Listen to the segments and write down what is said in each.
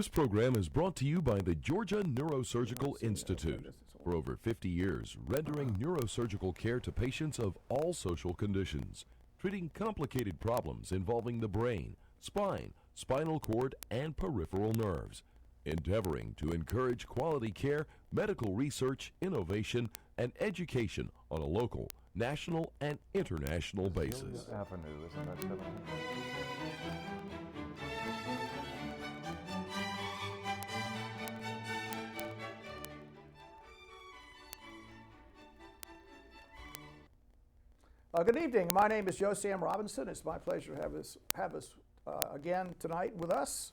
This program is brought to you by the Georgia Neurosurgical Institute. For over 50 years, rendering neurosurgical care to patients of all social conditions, treating complicated problems involving the brain, spine, spinal cord, and peripheral nerves, endeavoring to encourage quality care, medical research, innovation, and education on a local, national, and international basis. Avenue, isn't that 17? Good evening. My name is Joe Sam Robinson. It's my pleasure to have us again tonight with us,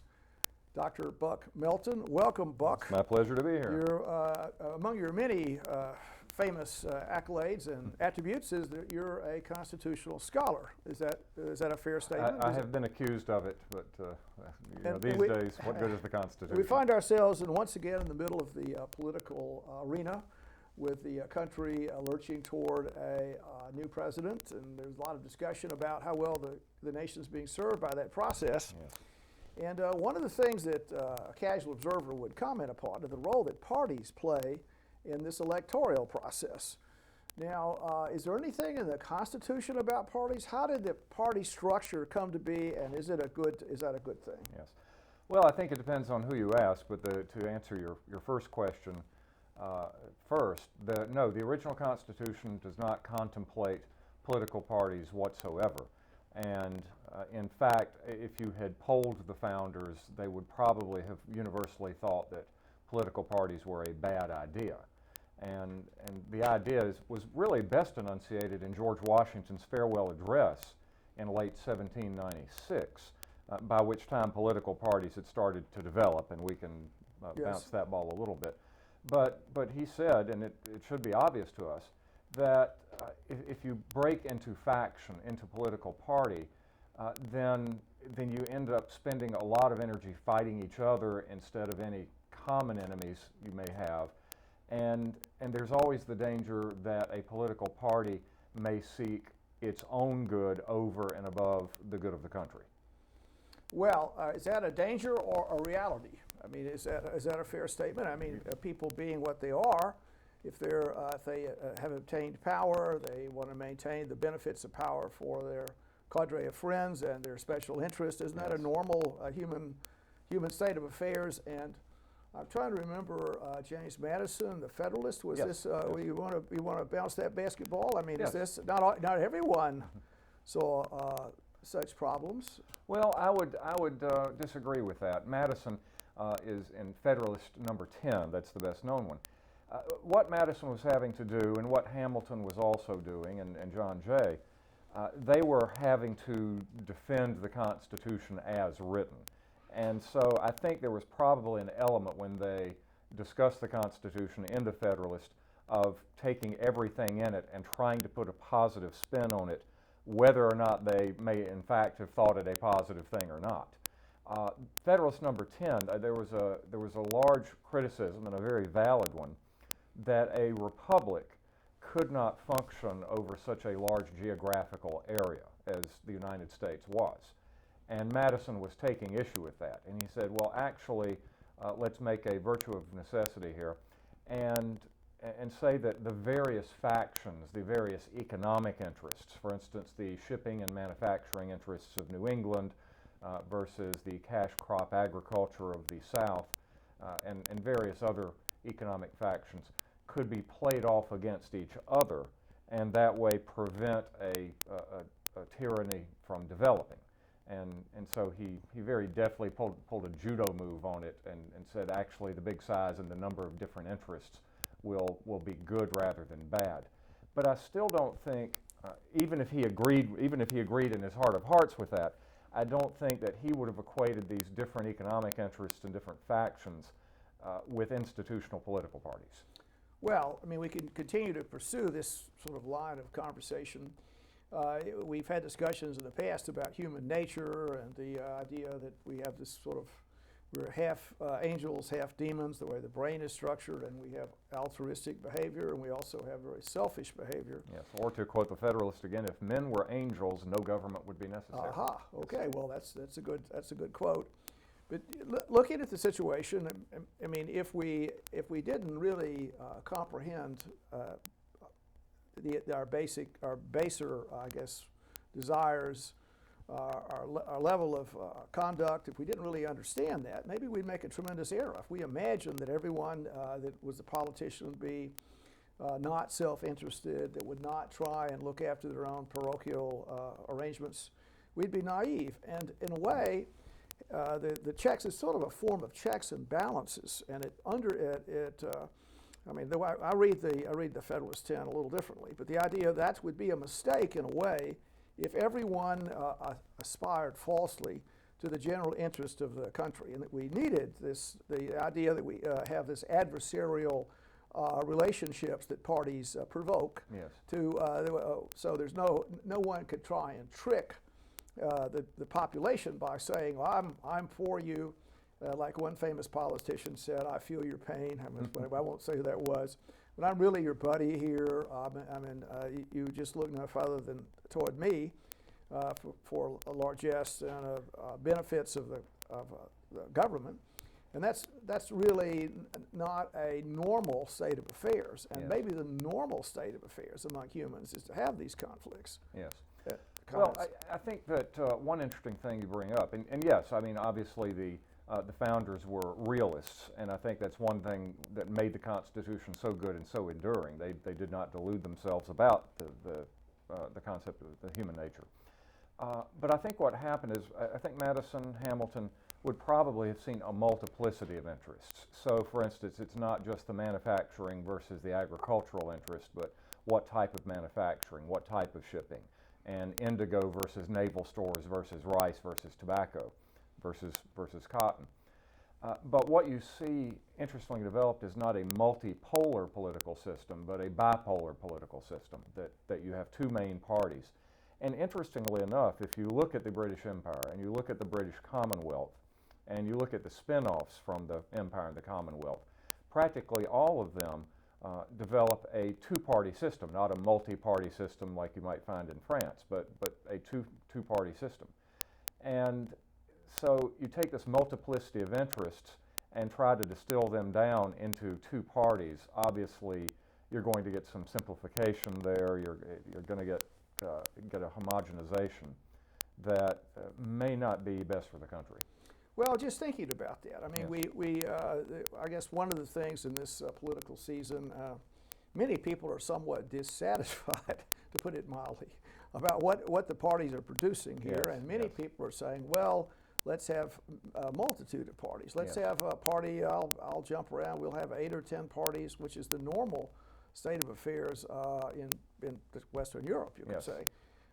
Dr. Buck Melton. Welcome, Buck. It's my pleasure to be here. Among your many famous accolades and attributes is that you're a constitutional scholar. Is that a fair statement? I have been accused of it, but these days, what good is the Constitution? We find ourselves once again in the middle of the political arena, with the country lurching toward a new president, and there's a lot of discussion about how well the nation's being served by that process. Yes. And one of the things that a casual observer would comment upon is the role that parties play in this electoral process. Now, is there anything in the Constitution about parties? How did the party structure come to be, and is that a good thing? Yes. Well, I think it depends on who you ask, but to answer your first question, first, the original Constitution does not contemplate political parties whatsoever. And in fact, if you had polled the founders, they would probably have universally thought that political parties were a bad idea. And the idea was really best enunciated in George Washington's farewell address in late 1796, by which time political parties had started to develop, and we can bounce that ball a little bit. But he said, and it should be obvious to us, that if you break into faction, into political party, then you end up spending a lot of energy fighting each other instead of any common enemies you may have. And there's always the danger that a political party may seek its own good over and above the good of the country. Well, is that a danger or a reality? I mean, is that a fair statement? I mean, people being what they are, if they have obtained power, they want to maintain the benefits of power for their cadre of friends and their special interest. Isn't that a normal human state of affairs? And I'm trying to remember James Madison, the Federalist. Was this? You want to bounce that basketball? I mean, is this not everyone saw such problems? Well, I would disagree with that. Madison is in Federalist number 10. That's the best known one. What Madison was having to do, and what Hamilton was also doing, and John Jay, they were having to defend the Constitution as written. And so I think there was probably an element when they discussed the Constitution in the Federalist of taking everything in it and trying to put a positive spin on it, whether or not they may in fact have thought it a positive thing or not. Federalist number 10, there was a large criticism, and a very valid one, that a republic could not function over such a large geographical area as the United States was. And Madison was taking issue with that. And he said, well, actually, let's make a virtue of necessity here and say that the various factions, the various economic interests, for instance, the shipping and manufacturing interests of New England versus the cash crop agriculture of the South, and various other economic factions, could be played off against each other, and that way prevent a tyranny from developing. And so he very deftly pulled a judo move on it and said, actually, the big size and the number of different interests will be good rather than bad. But I still don't think, even if he agreed in his heart of hearts with that, I don't think that he would have equated these different economic interests and different factions with institutional political parties. Well, I mean, we can continue to pursue this sort of line of conversation. We've had discussions in the past about human nature and the idea that we have this sort of, we're half angels, half demons, the way the brain is structured, and we have altruistic behavior, and we also have very selfish behavior. Yes, or to quote the Federalist again, if men were angels, no government would be necessary. Aha, okay, well, that's a good quote. But looking at the situation, I mean, if we didn't really comprehend our baser, I guess, desires, our level of conduct, if we didn't really understand that, maybe we'd make a tremendous error. If we imagined that everyone that was a politician would be not self-interested, that would not try and look after their own parochial arrangements, we'd be naive. And in a way, the checks is sort of a form of checks and balances, and I mean, I read the Federalist 10 a little differently, but the idea that would be a mistake in a way if everyone aspired falsely to the general interest of the country, and that we needed the idea that we have this adversarial relationships that parties provoke. Yes. So there's no one could try and trick the population by saying, well, I'm for you. Like one famous politician said, I feel your pain. I won't say who that was, but I'm really your buddy here. You just look no further than toward me for largesse and benefits of the government. And that's really not a normal state of affairs. And Yes. maybe the normal state of affairs among humans is to have these conflicts. Yes. Well, I think that one interesting thing you bring up, and yes, I mean, obviously the founders were realists, and I think that's one thing that made the Constitution so good and so enduring. They did not delude themselves about the concept of the human nature. But I think what happened is, I think Madison, Hamilton would probably have seen a multiplicity of interests. So, for instance, it's not just the manufacturing versus the agricultural interest, but what type of manufacturing, what type of shipping, and indigo versus naval stores versus rice versus tobacco versus cotton. But what you see interestingly developed is not a multipolar political system, but a bipolar political system, that you have two main parties. And interestingly enough, if you look at the British Empire and you look at the British Commonwealth and you look at the spin-offs from the Empire and the Commonwealth, practically all of them develop a two-party system, not a multi-party system like you might find in France, but a two-party system. And so you take this multiplicity of interests and try to distill them down into two parties. Obviously, you're going to get some simplification there. You're going to get a homogenization that may not be best for the country. Well, just thinking about that, I mean, Yes. I guess one of the things in this political season, many people are somewhat dissatisfied, to put it mildly, about what the parties are producing here, Yes, and many yes. people are saying, well, let's have a multitude of parties. Let's Yes. have a party, I'll jump around, we'll have 8 or 10 parties, which is the normal state of affairs in Western Europe, you could Yes. say.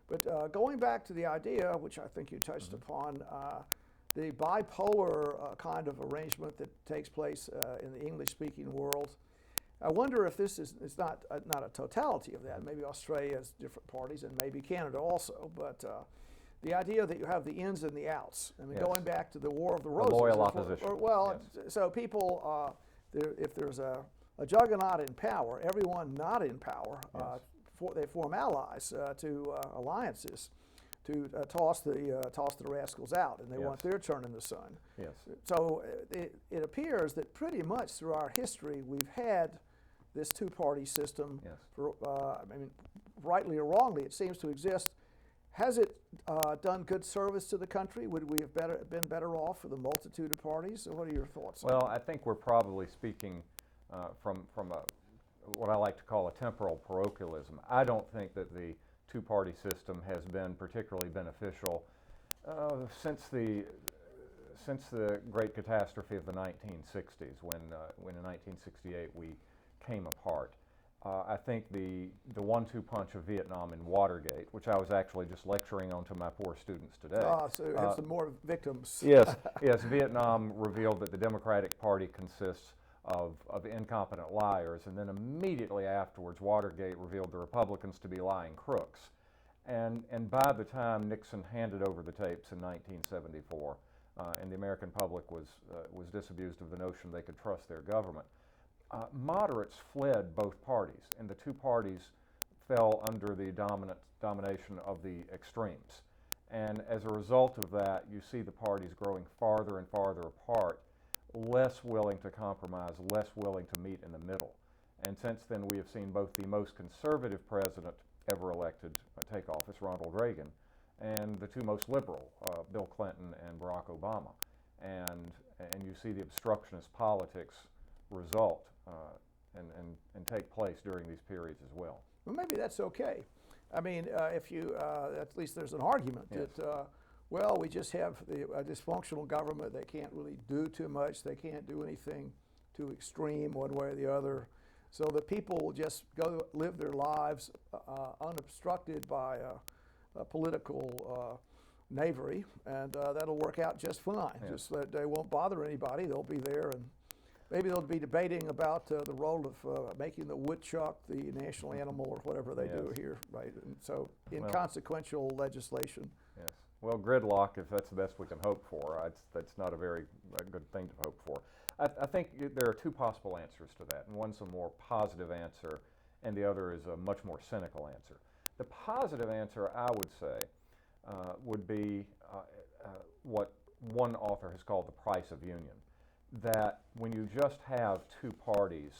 But going back to the idea, which I think you touched upon, the bipolar kind of arrangement that takes place in the English-speaking world, I wonder if this is not a totality of that. Maybe Australia has different parties, and maybe Canada also. But the idea that you have the ins and the outs. I mean, Yes. going back to the War of the Roses. loyal opposition. Yes. So people, if there's a juggernaut in power, everyone not in power, Yes. they form allies to alliances to toss the rascals out, and they Yes. want their turn in the sun. Yes. So it appears that pretty much through our history we've had this two-party system. Yes. I mean, rightly or wrongly, it seems to exist. Has it done good service to the country? Would we have been better off with a multitude of parties? What are your thoughts on Well, I think we're probably speaking from what I like to call a temporal parochialism. I don't think that the two-party system has been particularly beneficial since the great catastrophe of the 1960s, when in 1968 we came apart. I think the 1-2 punch of Vietnam and Watergate, which I was actually just lecturing on to my poor students today. So have some more victims. Yes, Vietnam revealed that the Democratic Party consists of incompetent liars, and then immediately afterwards Watergate revealed the Republicans to be lying crooks. And by the time Nixon handed over the tapes in 1974, and the American public was disabused of the notion they could trust their government, moderates fled both parties, and the two parties fell under the domination of the extremes. And as a result of that, you see the parties growing farther and farther apart, less willing to compromise, less willing to meet in the middle. And since then, we have seen both the most conservative president ever elected take office, Ronald Reagan, and the two most liberal, Bill Clinton and Barack Obama. And you see the obstructionist politics result and take place during these periods as well. Well, maybe that's okay. I mean, if you, at least there's an argument Yes. that, well, we just have a dysfunctional government. They can't really do too much. They can't do anything too extreme one way or the other. So the people will just go live their lives unobstructed by political knavery, and that'll work out just fine. Yes. Just that they won't bother anybody. They'll be there, and maybe they'll be debating about the role of making the woodchuck the national animal or whatever they do here, right? And so inconsequential legislation. Yes. Well, gridlock, if that's the best we can hope for, that's not a very good thing to hope for. I think there are two possible answers to that, and one's a more positive answer, and the other is a much more cynical answer. The positive answer, I would say, would be what one author has called the price of union. That when you just have two parties,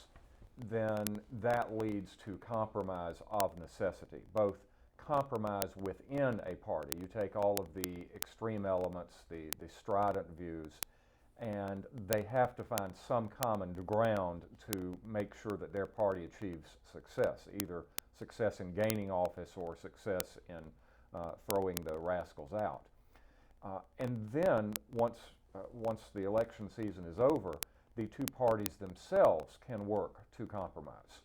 then that leads to compromise of necessity, both compromise within a party. You take all of the extreme elements, the strident views, and they have to find some common ground to make sure that their party achieves success, either success in gaining office or success in throwing the rascals out. And then once the election season is over, the two parties themselves can work to compromise.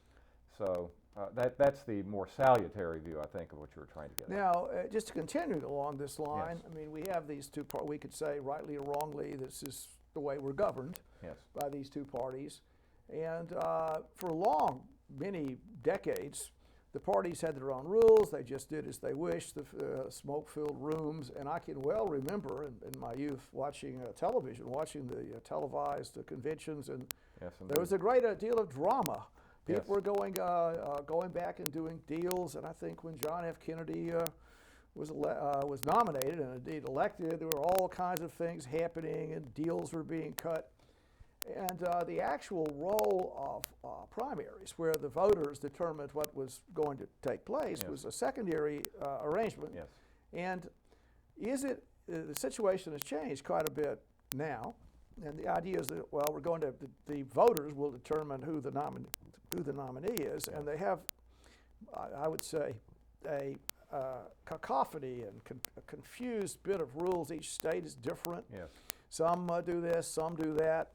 So that's the more salutary view, I think, of what you were trying to get at. Now, just to continue along this line, Yes. I mean, we have these two parties. We could say, rightly or wrongly, this is the way we're governed Yes. by these two parties. And for many decades, the parties had their own rules. They just did as they wished, the smoke-filled rooms. And I can well remember in my youth watching television, watching the televised conventions, and Yes, there was a great deal of drama. People Yes. were going back and doing deals, and I think when John F. Kennedy was nominated and indeed elected, there were all kinds of things happening, and deals were being cut. And the actual role of primaries, where the voters determined what was going to take place, Yes. was a secondary arrangement. Yes. And the situation has changed quite a bit now, and the idea is that, well, the voters will determine who the nominee is, and they have, I would say, a cacophony and a confused bit of rules. Each state is different. Yes. Some do this, some do that.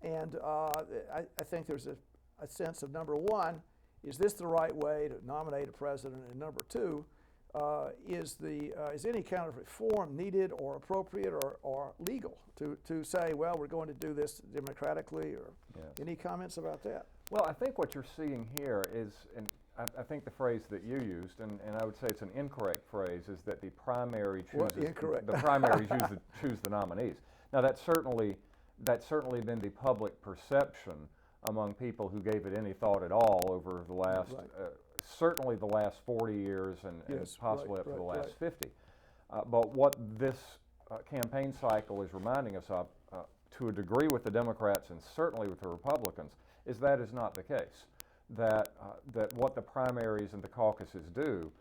And I think there's a sense of, number one, is this the right way to nominate a president? And number two, is any kind of reform needed or appropriate or legal to say, well, we're going to do this democratically? Or Yes. any comments about that? Well, I think what you're seeing here is, and I think the phrase that you used, and I would say it's an incorrect phrase, is that the primary chooses incorrect? the primaries choose the nominees. Now that's certainly been the public perception among people who gave it any thought at all over the last certainly the last 40 years and possibly up to the last 50. But what this campaign cycle is reminding us of, to a degree with the Democrats and certainly with the Republicans, is that is not the case. That what the primaries and the caucuses do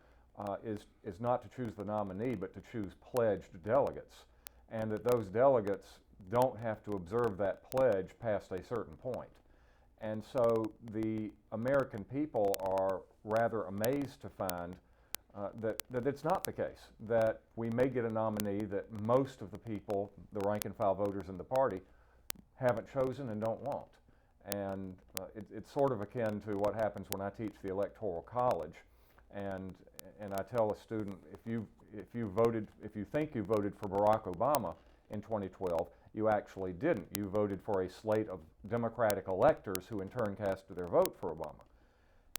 is not to choose the nominee, but to choose pledged delegates, and that those delegates don't have to observe that pledge past a certain point. And so the American people are rather amazed to find that it's not the case, that we may get a nominee that most of the people, the rank and file voters in the party, haven't chosen and don't want. And it's sort of akin to what happens when I teach the Electoral College, and I tell a student, if you think you voted for Barack Obama in 2012, you actually didn't. You voted for a slate of Democratic electors who in turn cast their vote for Obama.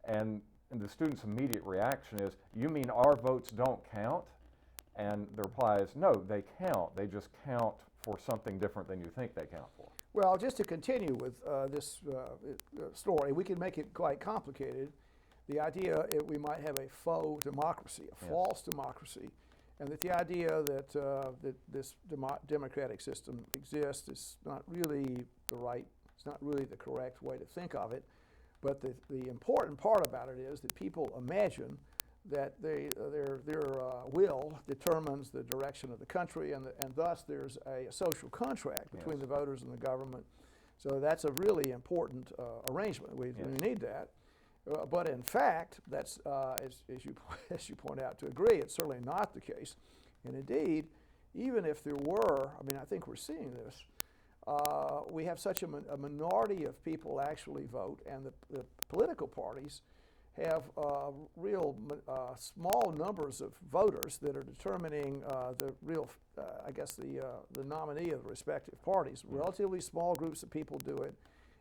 And the student's immediate reaction is, you mean our votes don't count? And the reply is, no, they count. They just count for something different than you think they count for. Well, just to continue with this story, we can make it quite complicated. The idea we might have a faux democracy, a false democracy, and that the idea that that this democratic system exists is not really it's not really the correct way to think of it. But the important part about it is that people imagine that their will determines the direction of the country, and thus there's a social contract between the voters and the government. So that's a really important arrangement. We need that. But in fact, that's as you point out, to agree, it's certainly not the case. And indeed, even if there were, I mean, I think we're seeing this. We have such a minority of people actually vote, and the political parties have real small numbers of voters that are determining the real, I guess, the nominee of the respective parties. Relatively small groups of people do it.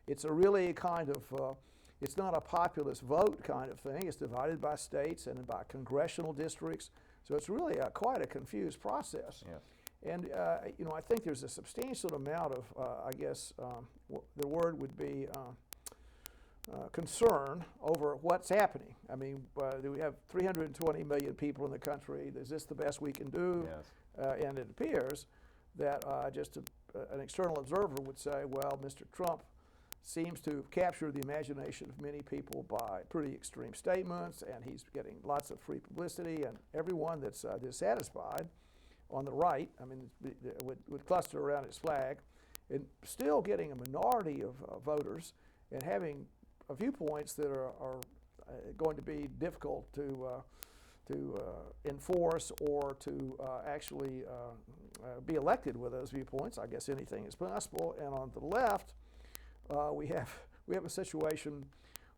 It's a really kind of, it's not a populist vote kind of thing. It's divided by states and by congressional districts. So it's really quite a confused process. Yes. And you know, I think there's a substantial amount of, I guess, the word would be concern over what's happening. I mean, we have 320 million people in the country. Is this the best we can do? Yes. And it appears that an external observer would say, well, Mr. Trump seems to capture the imagination of many people by pretty extreme statements, and he's getting lots of free publicity, and everyone that's dissatisfied on the right, I mean, would cluster around his flag, and still getting a minority of voters and having viewpoints that are going to be difficult to enforce or to actually be elected with those viewpoints. I guess anything is possible. And on the left, we have a situation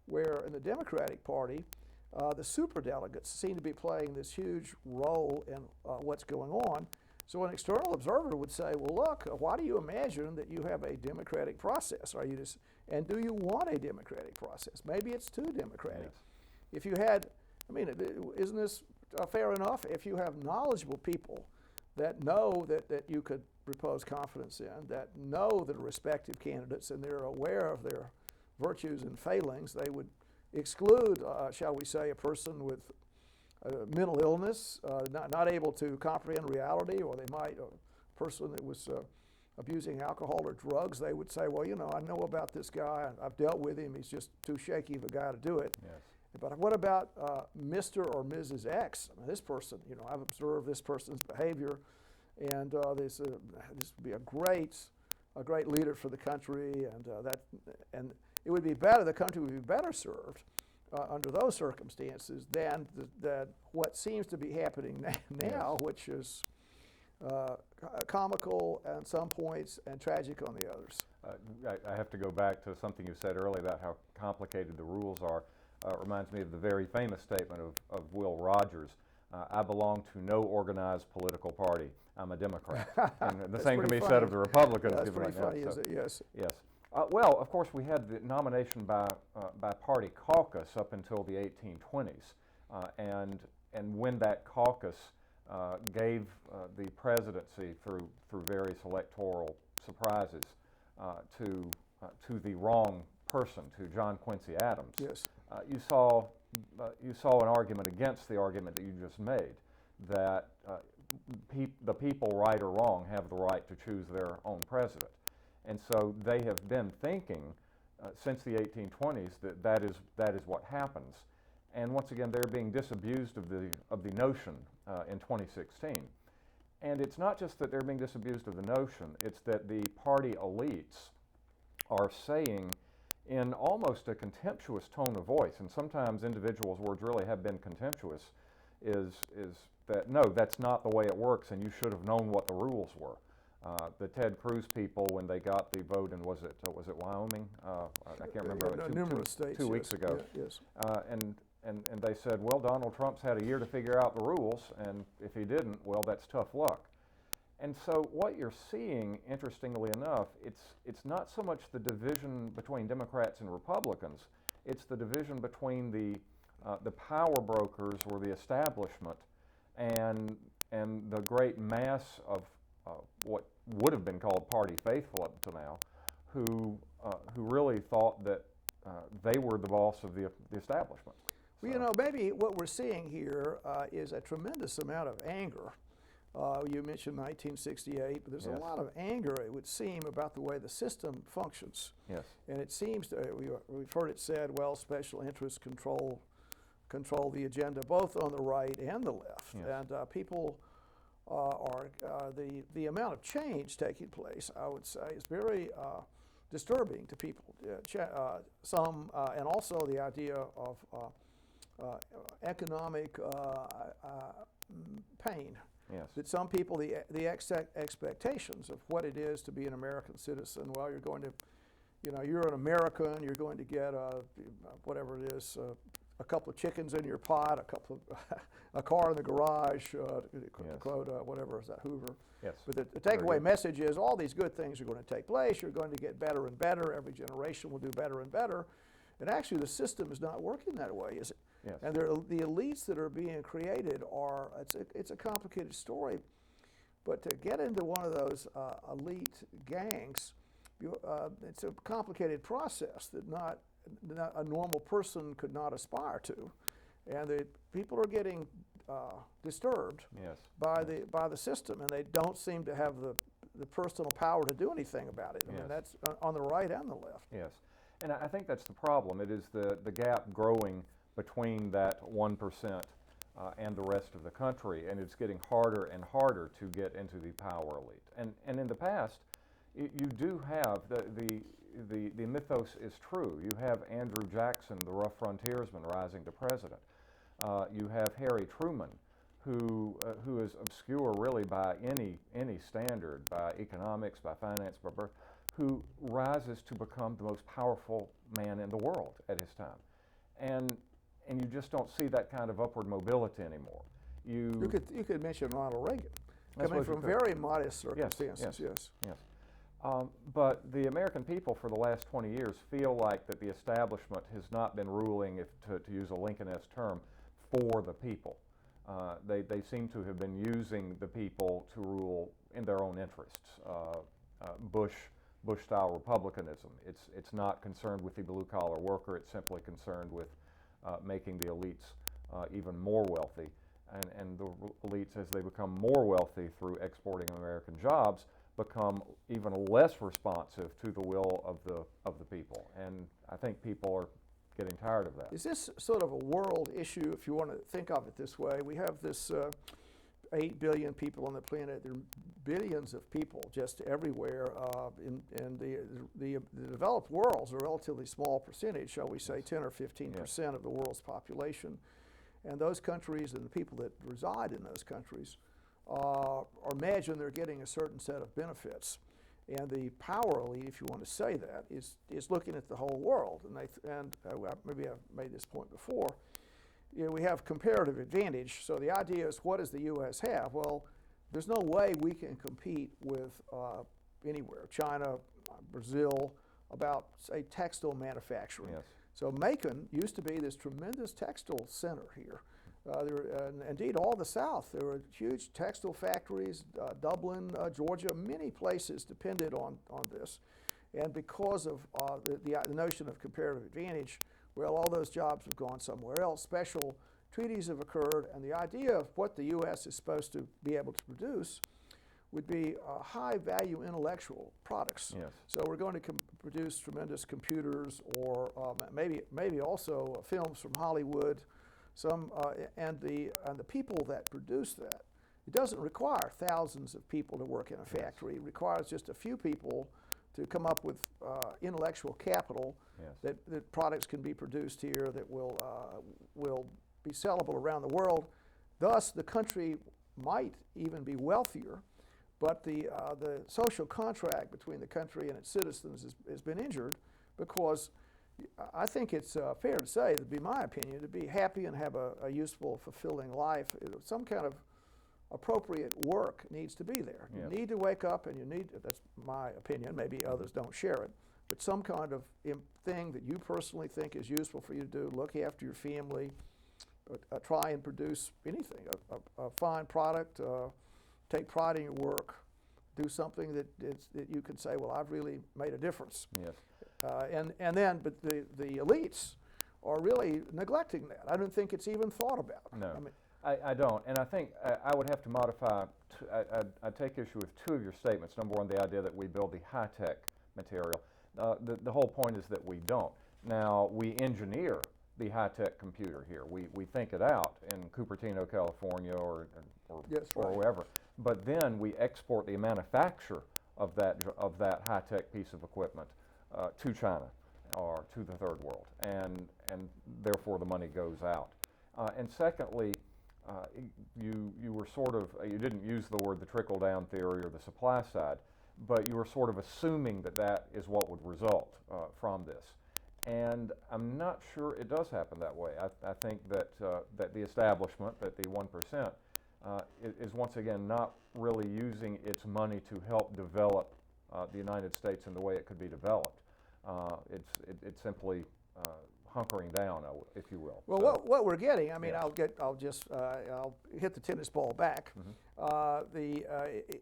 where in the Democratic Party, the superdelegates seem to be playing this huge role in what's going on. So an external observer would say, well, look, why do you imagine that you have a democratic process? Are you just, and do you want a democratic process? Maybe it's too democratic. Yes. If you had, I mean, isn't this fair enough? If you have knowledgeable people that know that you could repose confidence in, that know the respective candidates and they're aware of their virtues and failings, they would exclude, shall we say, a person with mental illness, not able to comprehend reality, or they might, a person that was abusing alcohol or drugs, they would say, well, you know, I know about this guy, I've dealt with him, he's just too shaky of a guy to do it. Yes. But what about Mr. or Mrs. X? I mean, this person, you know, I've observed this person's behavior, and this would be a great leader for the country, and it would be better, the country would be better served under those circumstances than what seems to be happening now, which is comical at some points and tragic on the others. I have to go back to something you said earlier about how complicated the rules are. It reminds me of the very famous statement of Will Rogers, I belong to no organized political party. I'm a Democrat. And the same can be said of the Republicans. That's pretty funny, so, is it? Yes. Yes. Well, of course, we had the nomination by party caucus up until the 1820s, and when that caucus gave the presidency through various electoral surprises to the wrong person, to John Quincy Adams. Yes. You saw an argument against the argument that you just made, that the people, right or wrong, have the right to choose their own president. And so they have been thinking since the 1820s that is what happens. And once again, they're being disabused of the notion in 2016. And it's not just that they're being disabused of the notion, it's that the party elites are saying in almost a contemptuous tone of voice, and sometimes individuals' words really have been contemptuous, is that, no, that's not the way it works, and you should have known what the rules were. The Ted Cruz people, when they got the vote in, was it Wyoming? I can't remember. Numerous states, 2 weeks ago. Yeah, yes. And they said, well, Donald Trump's had a year to figure out the rules, and if he didn't, well, that's tough luck. And so what you're seeing, interestingly enough, it's not so much the division between Democrats and Republicans, it's the division between the power brokers or the establishment and the great mass of what would have been called party faithful up to now, who really thought that they were the boss of the establishment. Well, you know, maybe what we're seeing here is a tremendous amount of anger You mentioned 1968, but there's Yes. a lot of anger, it would seem, about the way the system functions. Yes. And it seems, we've heard it said, well, special interests control the agenda, both on the right and the left. Yes. And people the amount of change taking place, I would say, is very disturbing to people. And also the idea of economic pain. Yes. That some people, the expectations of what it is to be an American citizen, well, you're going to, you're an American, you're going to get whatever it is, a couple of chickens in your pot, a car in the garage, to quote whatever is that, Hoover. Yes. But the takeaway message is all these good things are going to take place. You're going to get better and better. Every generation will do better and better. And actually, the system is not working that way, is it? Yes. And the elites that are being created it's a complicated story. But to get into one of those elite gangs, it's a complicated process that not a normal person could not aspire to. And the people are getting disturbed Yes. by the system, and they don't seem to have the personal power to do anything about it. I mean, that's on the right and the left. Yes. And I think that's the problem. It is the gap growing between that 1% and the rest of the country, and it's getting harder and harder to get into the power elite. And in the past, you do have the mythos is true. You have Andrew Jackson, the rough frontiersman, rising to president. You have Harry Truman, who is obscure really by any standard, by economics, by finance, by birth, who rises to become the most powerful man in the world at his time. And you just don't see that kind of upward mobility anymore. You could mention Ronald Reagan, That's coming what you from could. very modest circumstances. Yes. But the American people for the last 20 years feel like that the establishment has not been ruling, to use a Lincoln-esque term, for the people. They seem to have been using the people to rule in their own interests. Bush-style republicanism. It's not concerned with the blue-collar worker. It's simply concerned with making the elites even more wealthy. And the elites, as they become more wealthy through exporting American jobs, become even less responsive to the will of the people. And I think people are getting tired of that. Is this sort of a world issue, if you want to think of it this way? We have this 8 billion people on the planet. There are billions of people just everywhere. In the developed world's a relatively small percentage, shall we say, 10 or 15% of the world's population. And those countries and the people that reside in those countries imagine they're getting a certain set of benefits. And the power elite, if you want to say that, is looking at the whole world. And maybe I've made this point before. We have comparative advantage. So the idea is, what does the U.S. have? Well, there's no way we can compete with anywhere, China, Brazil, about, say, textile manufacturing. Yes. So Macon used to be this tremendous textile center here. And indeed, all the South, there were huge textile factories, Dublin, Georgia, many places depended on this. And because of the notion of comparative advantage, well, all those jobs have gone somewhere else. Special treaties have occurred, and the idea of what the U.S. is supposed to be able to produce would be high-value intellectual products. Yes. So we're going to produce tremendous computers, or maybe also films from Hollywood. And the people that produce that, it doesn't require thousands of people to work in a factory. It requires just a few people to come up with intellectual capital that products can be produced here that will be sellable around the world. Thus, the country might even be wealthier, but the social contract between the country and its citizens has been injured, because I think it's fair to say, that'd be my opinion, to be happy and have a useful, fulfilling life, some kind of appropriate work needs to be there. Yes. You need to wake up, and that's my opinion, maybe others don't share it, but some kind of thing that you personally think is useful for you to do, look after your family, try and produce anything, a fine product, take pride in your work, do something that you can say, well, I've really made a difference. Yes. But the elites are really neglecting that. I don't think it's even thought about. No. I don't, and I think I would have to modify. I take issue with two of your statements. Number one, the idea that we build the high-tech material. The whole point is that we don't. Now, we engineer the high-tech computer here. We think it out in Cupertino, California, or Yes, right. wherever. But then we export the manufacture of that high-tech piece of equipment to China or to the third world, and therefore the money goes out. And secondly, you were sort of, you didn't use the word the trickle-down theory or the supply side, but you were sort of assuming that that is what would result from this. And I'm not sure it does happen that way. I think that the establishment, that the 1%, is once again not really using its money to help develop the United States in the way it could be developed. It's simply hunkering down, if you will. Well, so, what we're getting, I mean, yeah. I'll hit the tennis ball back.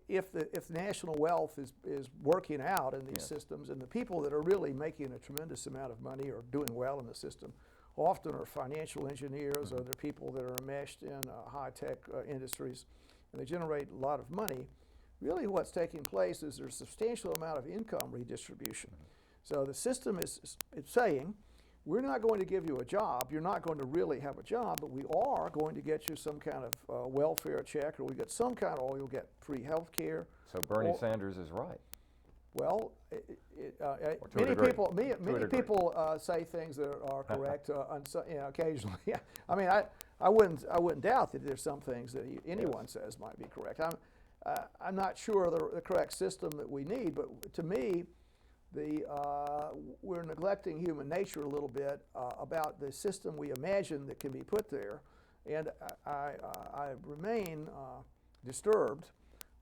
If the national wealth is working out in these systems, and the people that are really making a tremendous amount of money or doing well in the system, often are financial engineers, or they're people that are enmeshed in high-tech industries, and they generate a lot of money. Really, what's taking place is there's a substantial amount of income redistribution. So the system is saying, we're not going to give you a job, you're not going to really have a job, but we are going to get you some kind of welfare check, or we get some kind of, or you'll get free health care. So Bernie Sanders is right. Well, many people say things that are correct occasionally. I mean, I wouldn't doubt that there's some things that anyone says might be correct. I'm not sure the correct system that we need, but to me, we're neglecting human nature a little bit about the system we imagine that can be put there, and I remain disturbed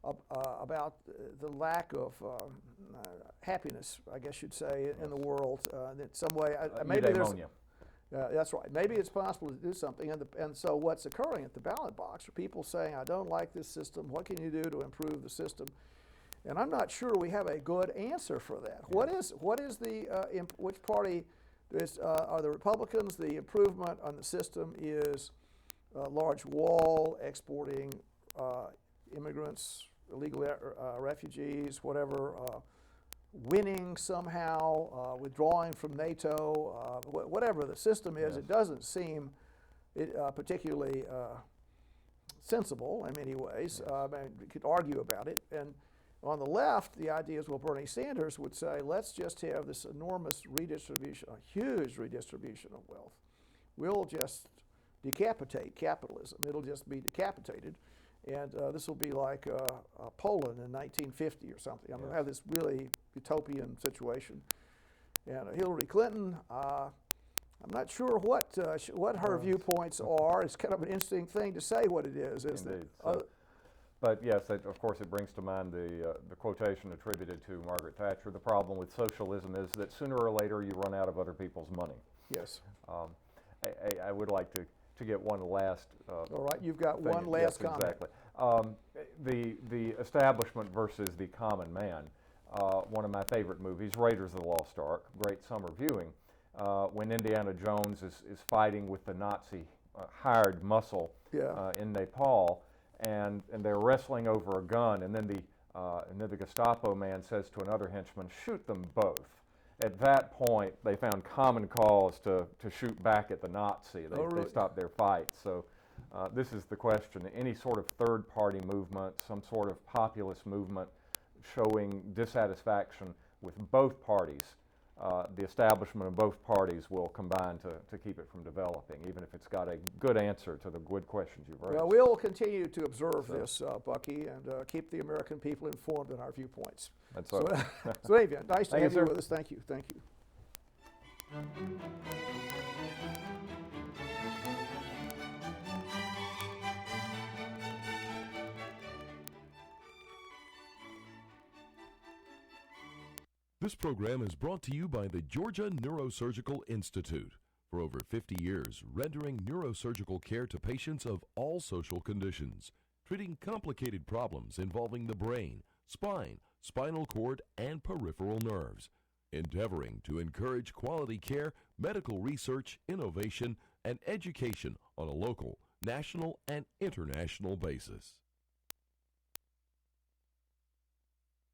about the lack of happiness, I guess you'd say, in the world. That some way, maybe there's. That's right. Maybe it's possible to do something, and so what's occurring at the ballot box are people saying, "I don't like this system. What can you do to improve the system?" And I'm not sure we have a good answer for that. What is which party are the Republicans? The improvement on the system is a large wall, exporting immigrants, illegal refugees, whatever, winning somehow, withdrawing from NATO, whatever the system is. It doesn't seem particularly sensible in many ways. I mean, we could argue about it. And on the left, the idea is, well, Bernie Sanders would say, let's just have this enormous redistribution, a huge redistribution of wealth. We'll just decapitate capitalism. It'll just be decapitated. And this will be like Poland in 1950 or something. I'm going to have this really utopian situation. And Hillary Clinton, I'm not sure what her viewpoints are. It's kind of an interesting thing to say what it is. Indeed. But yes, of course, it brings to mind the quotation attributed to Margaret Thatcher. The problem with socialism is that sooner or later you run out of other people's money. Yes. I would like to get one last. All right, you've got one last comment. Exactly. The establishment versus the common man. One of my favorite movies, Raiders of the Lost Ark, great summer viewing. When Indiana Jones is fighting with the Nazi hired muscle in Nepal. And they're wrestling over a gun, and then the Gestapo man says to another henchman, "Shoot them both." At that point, they found common cause to shoot back at the Nazi. They stopped their fight. So this is the question: any sort of third-party movement, some sort of populist movement, showing dissatisfaction with both parties. The establishment of both parties will combine to keep it from developing, even if it's got a good answer to the good questions you've raised. Well, we'll continue to observe this, Bucky, and keep the American people informed on our viewpoints. That's so anyway, nice to have you sir. with us. Thank you. Thank you. This program is brought to you by the Georgia Neurosurgical Institute. For over 50 years, rendering neurosurgical care to patients of all social conditions, treating complicated problems involving the brain, spine, spinal cord, and peripheral nerves, endeavoring to encourage quality care, medical research, innovation, and education on a local, national and international basis.